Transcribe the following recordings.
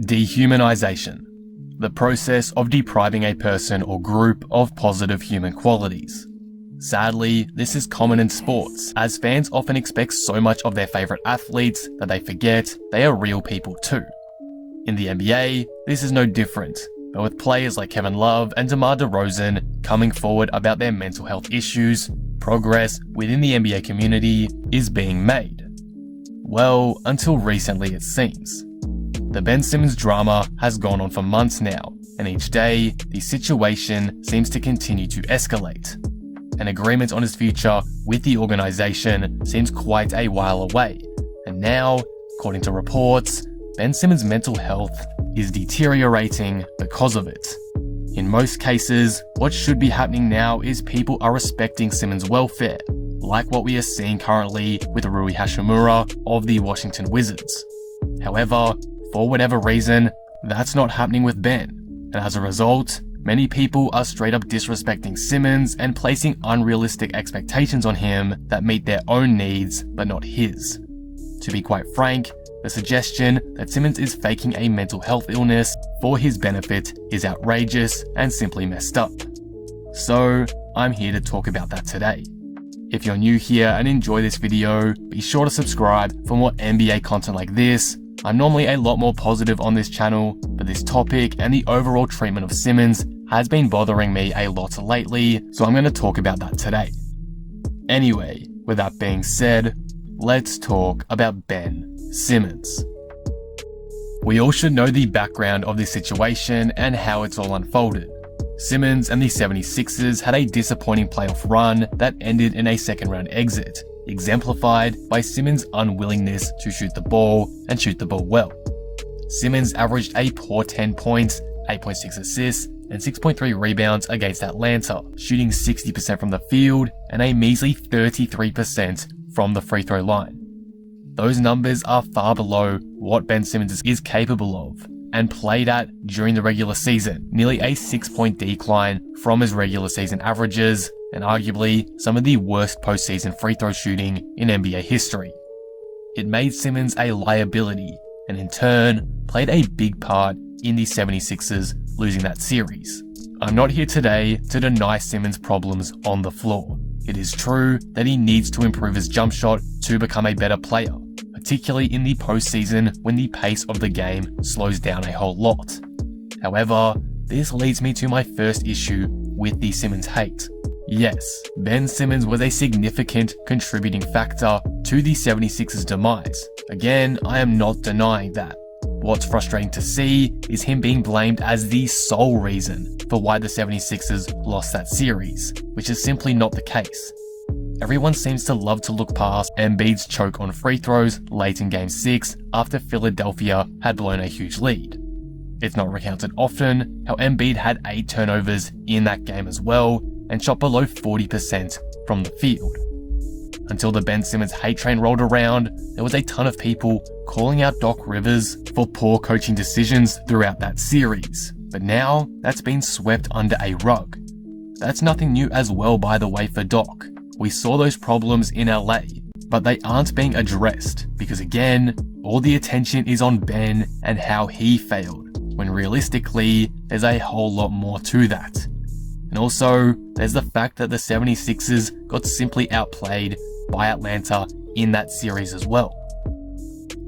Dehumanization. The process of depriving a person or group of positive human qualities. Sadly, this is common in sports, as fans often expect so much of their favourite athletes that they forget they are real people too. In the NBA, this is no different, but with players like Kevin Love and Demar Derozan coming forward about their mental health issues, progress within the NBA community is being made. Well, until recently it seems. The Ben Simmons drama has gone on for months now, and each day, the situation seems to continue to escalate. An agreement on his future with the organisation seems quite a while away, and now, according to reports, Ben Simmons' mental health is deteriorating because of it. In most cases, what should be happening now is people are respecting Simmons' welfare, like what we are seeing currently with Rui Hachimura of the Washington Wizards. However, for whatever reason, that's not happening with Ben, and as a result, many people are straight up disrespecting Simmons and placing unrealistic expectations on him that meet their own needs but not his. To be quite frank, the suggestion that Simmons is faking a mental health illness for his benefit is outrageous and simply messed up. So, I'm here to talk about that today. If you're new here and enjoy this video, be sure to subscribe for more NBA content like this. I'm normally a lot more positive on this channel, but this topic and the overall treatment of Simmons has been bothering me a lot lately, so I'm going to talk about that today. Anyway, with that being said, let's talk about Ben Simmons. We all should know the background of this situation and how it's all unfolded. Simmons and the 76ers had a disappointing playoff run that ended in a second round exit, exemplified by Simmons' unwillingness to shoot the ball and shoot the ball well. Simmons averaged a poor 10 points, 8.6 assists, and 6.3 rebounds against Atlanta, shooting 60% from the field and a measly 33% from the free throw line. Those numbers are far below what Ben Simmons is capable of and played at during the regular season, nearly a 6-point decline from his regular season averages, and arguably some of the worst postseason free throw shooting in NBA history. It made Simmons a liability, and in turn, played a big part in the 76ers losing that series. I'm not here today to deny Simmons' problems on the floor. It is true that he needs to improve his jump shot to become a better player, particularly in the postseason when the pace of the game slows down a whole lot. However, this leads me to my first issue with the Simmons hate. Yes, Ben Simmons was a significant contributing factor to the 76ers' demise. Again, I am not denying that. What's frustrating to see is him being blamed as the sole reason for why the 76ers lost that series, which is simply not the case. Everyone seems to love to look past Embiid's choke on free throws late in Game 6 after Philadelphia had blown a huge lead. It's not recounted often how Embiid had 8 turnovers in that game as well and shot below 40% from the field. Until the Ben Simmons hate train rolled around, there was a ton of people calling out Doc Rivers for poor coaching decisions throughout that series, but now that's been swept under a rug. That's nothing new as well, by the way, for Doc. We saw those problems in LA, but they aren't being addressed because, again, all the attention is on Ben and how he failed, when realistically, there's a whole lot more to that. And also, there's the fact that the 76ers got simply outplayed by Atlanta in that series as well.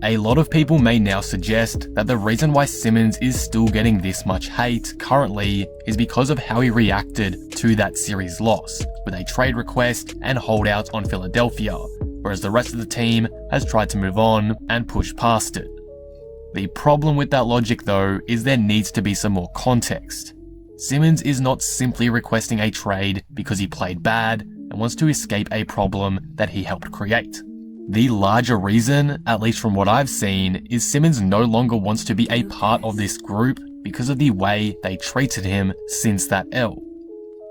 A lot of people may now suggest that the reason why Simmons is still getting this much hate currently is because of how he reacted to that series loss, with a trade request and holdout on Philadelphia, whereas the rest of the team has tried to move on and push past it. The problem with that logic though is there needs to be some more context. Simmons is not simply requesting a trade because he played bad and wants to escape a problem that he helped create. The larger reason, at least from what I've seen, is Simmons no longer wants to be a part of this group because of the way they treated him since that L.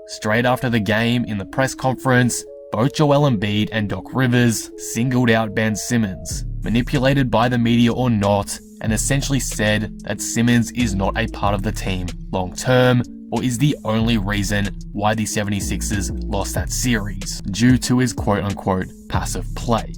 Straight after the game in the press conference, both Joel Embiid and Doc Rivers singled out Ben Simmons, manipulated by the media or not, and essentially said that Simmons is not a part of the team long term, or is the only reason why the 76ers lost that series, due to his quote-unquote passive play.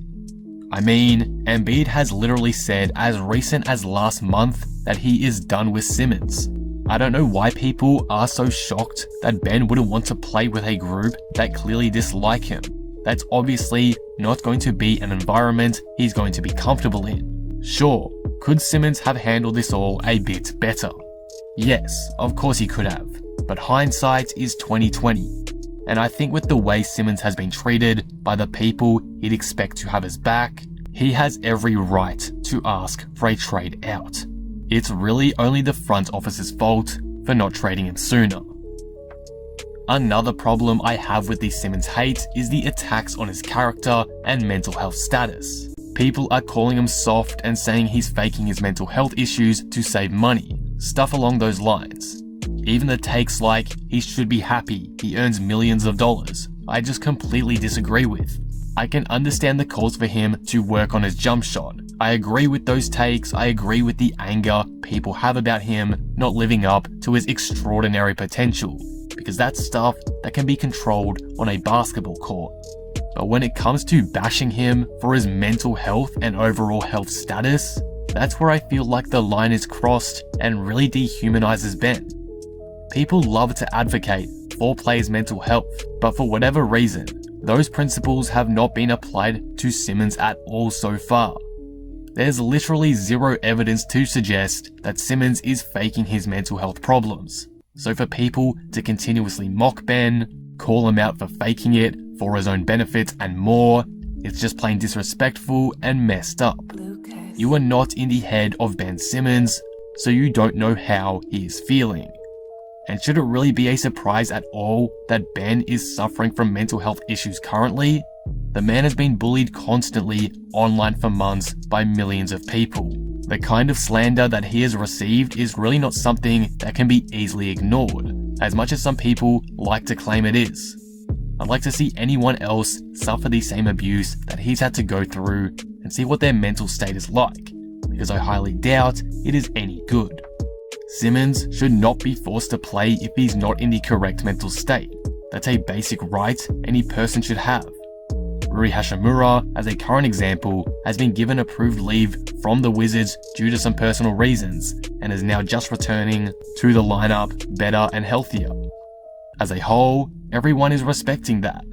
I mean, Embiid has literally said as recent as last month that he is done with Simmons. I don't know why people are so shocked that Ben wouldn't want to play with a group that clearly dislike him. That's obviously not going to be an environment he's going to be comfortable in. Sure, could Simmons have handled this all a bit better? Yes, of course he could have, but hindsight is 2020. And I think with the way Simmons has been treated by the people he'd expect to have his back, he has every right to ask for a trade out. It's really only the front office's fault for not trading him sooner. Another problem I have with the Simmons hate is the attacks on his character and mental health status. People are calling him soft and saying he's faking his mental health issues to save money, stuff along those lines. Even the takes like, he should be happy, he earns millions of dollars, I just completely disagree with. I can understand the calls for him to work on his jump shot. I agree with those takes, I agree with the anger people have about him not living up to his extraordinary potential, because that's stuff that can be controlled on a basketball court. But when it comes to bashing him for his mental health and overall health status, that's where I feel like the line is crossed and really dehumanizes Ben. People love to advocate for players' mental health, but for whatever reason, those principles have not been applied to Simmons at all so far. There's literally zero evidence to suggest that Simmons is faking his mental health problems. So for people to continuously mock Ben, call him out for faking it for his own benefit and more, it's just plain disrespectful and messed up. You are not in the head of Ben Simmons, so you don't know how he is feeling. And should it really be a surprise at all that Ben is suffering from mental health issues currently? The man has been bullied constantly online for months by millions of people. The kind of slander that he has received is really not something that can be easily ignored, as much as some people like to claim it is. I'd like to see anyone else suffer the same abuse that he's had to go through and see what their mental state is like, because I highly doubt it is any good. Simmons should not be forced to play if he's not in the correct mental state. That's a basic right any person should have. Rui Hachimura, as a current example, has been given approved leave from the Wizards due to some personal reasons, and is now just returning to the lineup better and healthier. As a whole, everyone is respecting that.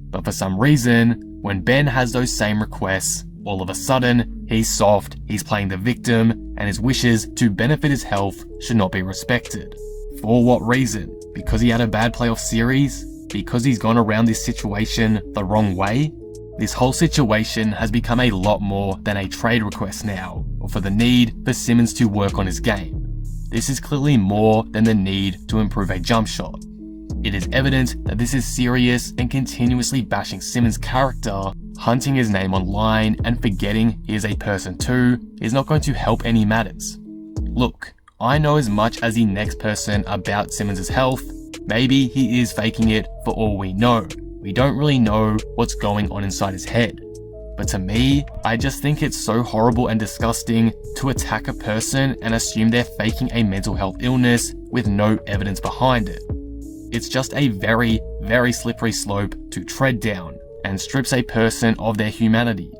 But for some reason, when Ben has those same requests, all of a sudden, he's soft, he's playing the victim, and his wishes to benefit his health should not be respected. For what reason? Because he had a bad playoff series? Because he's gone around this situation the wrong way? This whole situation has become a lot more than a trade request now, or for the need for Simmons to work on his game. This is clearly more than the need to improve a jump shot. It is evident that this is serious, and continuously bashing Simmons' character, hunting his name online, and forgetting he is a person too, is not going to help any matters. Look, I know as much as the next person about Simmons' health. Maybe he is faking it for all we know. We don't really know what's going on inside his head. But to me, I just think it's so horrible and disgusting to attack a person and assume they're faking a mental health illness with no evidence behind it. It's just a very, very slippery slope to tread down, and strips a person of their humanity.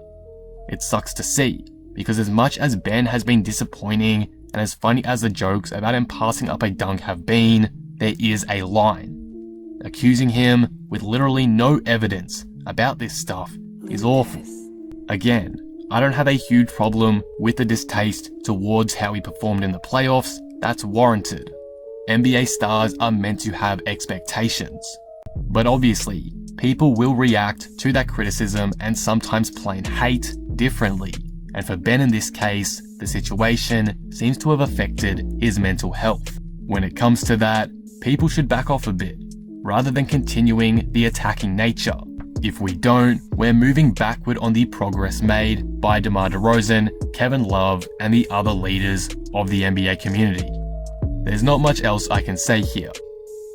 It sucks to see, because as much as Ben has been disappointing, and as funny as the jokes about him passing up a dunk have been, there is a line. Accusing him with literally no evidence about this stuff is awful. Again, I don't have a huge problem with the distaste towards how he performed in the playoffs. That's warranted. NBA stars are meant to have expectations. But obviously, people will react to that criticism and sometimes plain hate differently. And for Ben in this case, the situation seems to have affected his mental health. When it comes to that, people should back off a bit, rather than continuing the attacking nature. If we don't, we're moving backward on the progress made by Demar Derozan, Kevin Love, and the other leaders of the NBA community. There's not much else I can say here.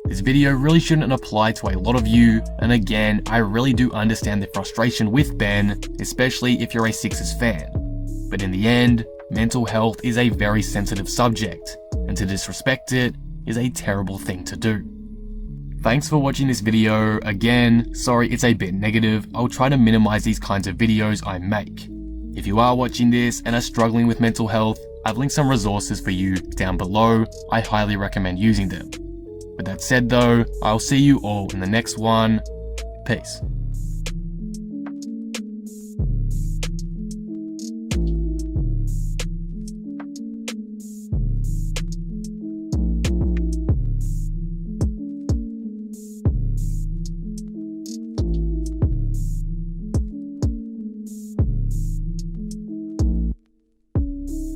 This video really shouldn't apply to a lot of you, and again, I really do understand the frustration with Ben, especially if you're a Sixers fan. But in the end, mental health is a very sensitive subject, and to disrespect it is a terrible thing to do. Thanks for watching this video. Again, sorry it's a bit negative. I'll try to minimize these kinds of videos I make. If you are watching this and are struggling with mental health, I've linked some resources for you down below. I highly recommend using them. With that said though, I'll see you all in the next one. Peace.